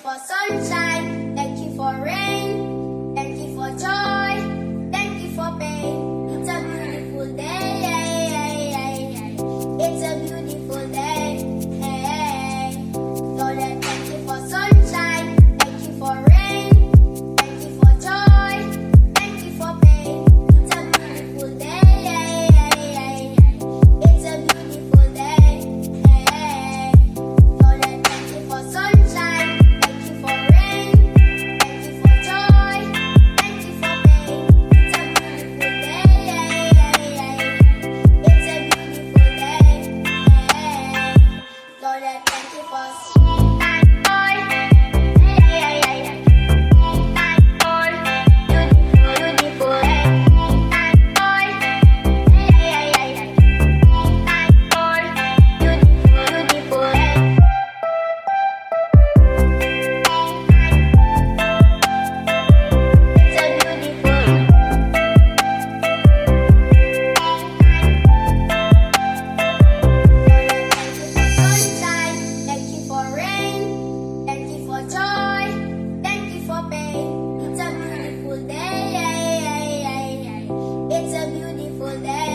for sunshine, thank you for rain, thank you for joy, thank you for pain. It's a beautiful day. It's a beautiful day. Lord, I thank you for sunshine, thank you for rain, thank you for joy, thank you for pain. It's a beautiful day. It's a beautiful day. Lord, I thank you for sunshine, thank you for rain, thank you for joy, thank you for pain. It's a beautiful day. It's a beautiful day. Lord, I thank you for sunshine, thank you for rain, thank you for joy, thank you for pain. It's a beautiful day. It's a beautiful day.